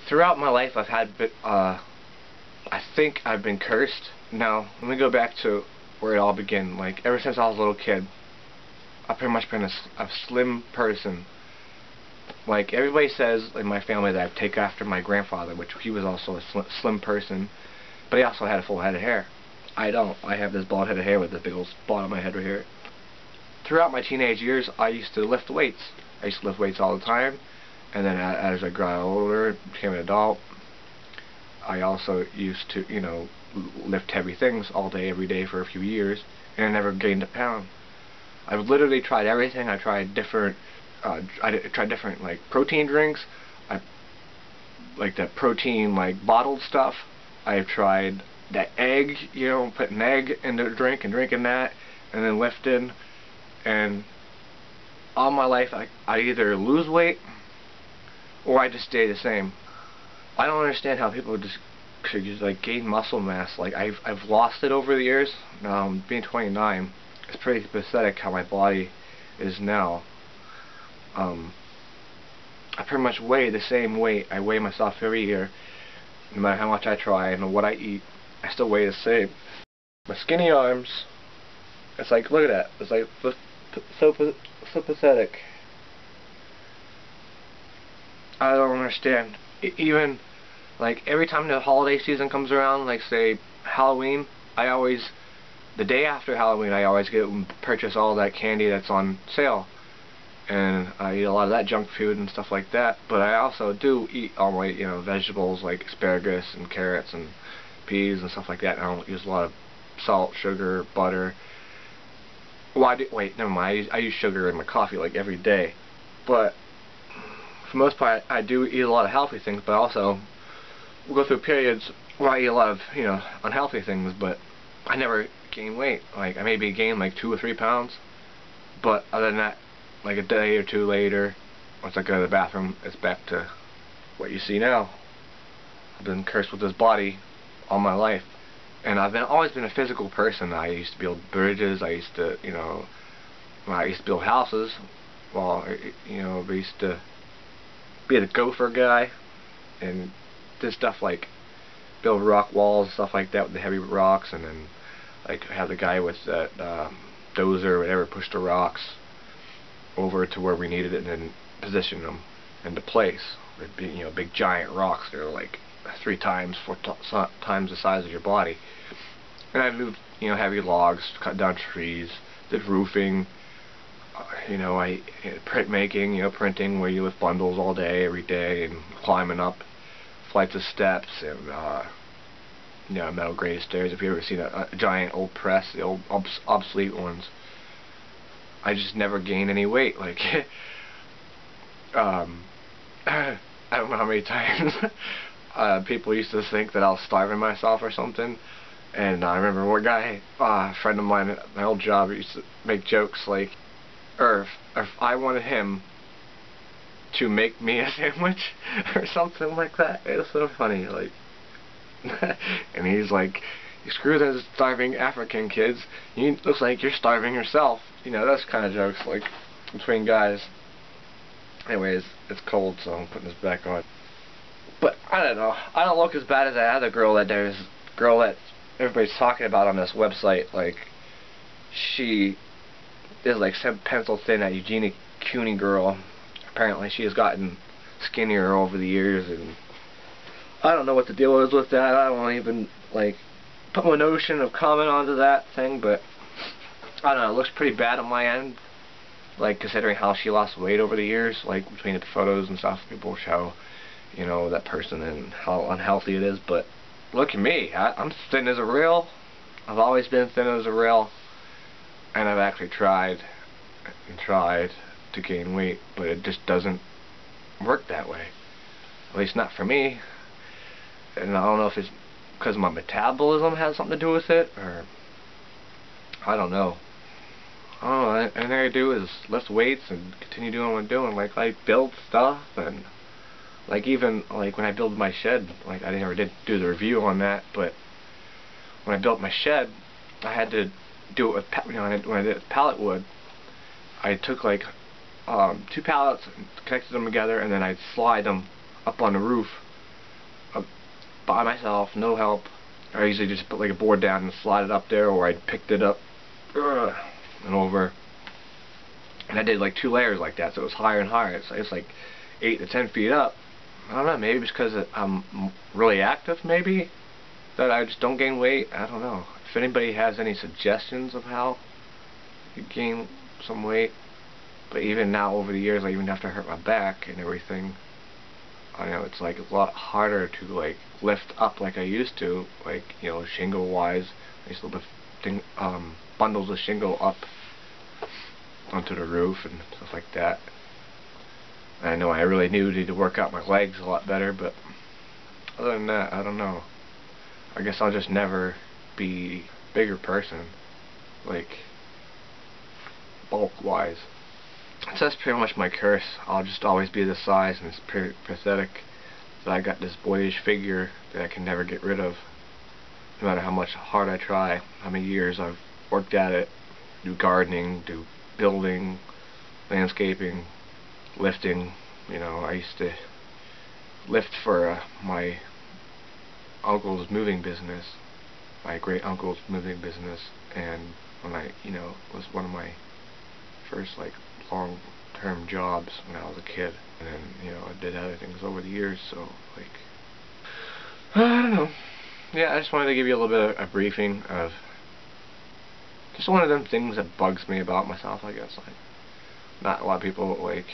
throughout my life I've had, I think I've been cursed. Now, let me go back to where it all began. Like, ever since I was a little kid, I've pretty much been a slim person. Like, everybody says in my family that I take after my grandfather, which he was also a slim person, but he also had a full head of hair. I don't. I have this bald head of hair with this big old spot on my head right here. Throughout my teenage years, I used to lift weights. I used to lift weights all the time, and then as I got older, became an adult, I also used to, you know, lift heavy things all day, every day for a few years, and I never gained a pound. I've literally tried everything. I tried different, like protein drinks. I like that protein, like bottled stuff. I've tried that egg, you know, putting an egg into a drink and drinking that, and then lifting. And all my life, I either lose weight or I just stay the same. I don't understand how people just like gain muscle mass. Like I've lost it over the years. Now, being 29, it's pretty pathetic how my body is now. I pretty much weigh the same weight. I weigh myself every year, no matter how much I try and what I eat. I still weigh the same. My skinny arms. It's like, look at that. It's like so pathetic. I don't understand. Even like every time the holiday season comes around, like say Halloween, the day after Halloween, I always purchase all that candy that's on sale, and I eat a lot of that junk food and stuff like that. But I also do eat all my, you know, vegetables like asparagus and carrots and peas and stuff like that. And I don't use a lot of salt, sugar, butter. Well, wait, never mind. I use sugar in my coffee like every day, but for the most part, I do eat a lot of healthy things. But also, we'll go through periods where I eat a lot of, you know, unhealthy things. But I never gain weight. Like I maybe gain like 2 or 3 pounds, but other than that, like a day or two later, once I go to the bathroom, it's back to what you see now. I've been cursed with this body all my life. And I've always been a physical person. I used to build bridges. I used to, you know, I used to build houses. Well, you know, I used to be the gopher guy and did stuff like build rock walls and stuff like that with the heavy rocks, and then like have the guy with that dozer or whatever push the rocks over to where we needed it and then position them into place. With big, you know, big giant rocks. They're like 3 times, 4 times the size of your body. And I moved, you know, heavy logs, cut down trees, did roofing, you know, printmaking, you know, printing where you lift bundles all day, every day, and climbing up flights of steps and, you know, metal graded stairs. If you've ever seen a giant old press, the old obsolete ones, I just never gained any weight. Like, I don't know how many times people used to think that I was starving myself or something. And I remember one guy, a friend of mine at my old job, used to make jokes like, or if I wanted him to make me a sandwich or something like that. It was so funny, like. And he's like, screw those starving African kids. You looks like you're starving yourself. You know, those kind of jokes, like between guys. Anyways, it's cold, so I'm putting this back on. But I don't know. I don't look as bad as that other girl that everybody's talking about on this website. Like, she is like some pencil thin, that Eugenia Cooney girl. Apparently, she has gotten skinnier over the years, and I don't know what the deal is with that. I don't even like put my notion of comment onto that thing, but I don't know. It looks pretty bad on my end. Like, considering how she lost weight over the years, like between the photos and stuff, people show, you know, that person and how unhealthy it is. But look at me, I'm thin as a rail. I've always been thin as a rail, and I've actually tried and tried to gain weight, but it just doesn't work that way. At least not for me. And I don't know if it's because my metabolism has something to do with it, or I don't know. And all I do is lift weights and continue doing what I'm doing. Like, I build stuff, and like even like when I built my shed, like I never did do the review on that, but when I built my shed, I had to do it with, you know, when I did it with pallet wood, I took like 2 pallets and connected them together, and then I'd slide them up on the roof by myself, no help. I usually just put like a board down and slide it up there, or I picked it up and over. And I did like 2 layers like that, so it was higher and higher. It's like 8 to 10 feet up. I don't know, maybe it's because I'm really active, maybe, that I just don't gain weight. I don't know. If anybody has any suggestions of how you gain some weight. But even now, over the years, even after I hurt my back and everything, I know it's like a lot harder to like lift up like I used to, like, you know, shingle wise. I used to lift bundles of shingle up onto the roof and stuff like that. And I know I really needed to work out my legs a lot better, but other than that, I don't know. I guess I'll just never be a bigger person, like bulk wise. So that's pretty much my curse. I'll just always be this size, and it's pretty pathetic that I got this boyish figure that I can never get rid of, no matter how much hard I try, how many years I've worked at it, do gardening, do building, landscaping, lifting. You know, I used to lift for my uncle's moving business, my great uncle's moving business, and when I, you know, was one of my first like long-term jobs when I was a kid, and then, you know, I did other things over the years, so like, I don't know. Yeah, I just wanted to give you a little bit of a briefing of just one of them things that bugs me about myself, I guess. Like, not a lot of people, like,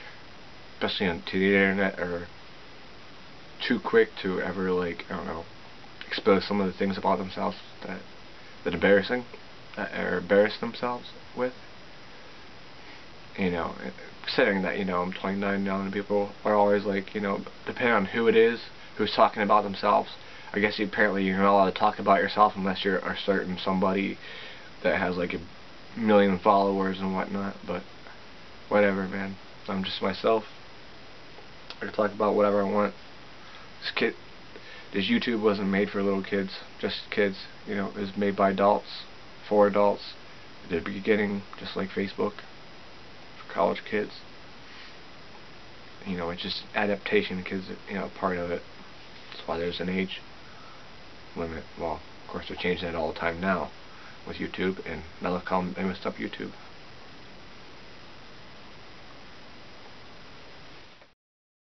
especially on the internet, are too quick to ever, like, I don't know, expose some of the things about themselves that embarrassing, that are embarrassed themselves with. You know, considering that, you know, I'm 29 now, and people are always like, you know, depending on who it is who's talking about themselves, I guess apparently you're not allowed to talk about yourself unless you're a certain somebody that has like 1 million followers and whatnot. But whatever, man. I'm just myself. I can talk about whatever I want. This YouTube wasn't made for little kids, just kids. You know, it was made by adults, for adults. At the beginning, just like Facebook, for college kids. You know, it's just adaptation. Kids, you know, part of it. That's why there's an age limit. Well, of course, they're changing that all the time now with YouTube, and now they'll call them, they messed up YouTube.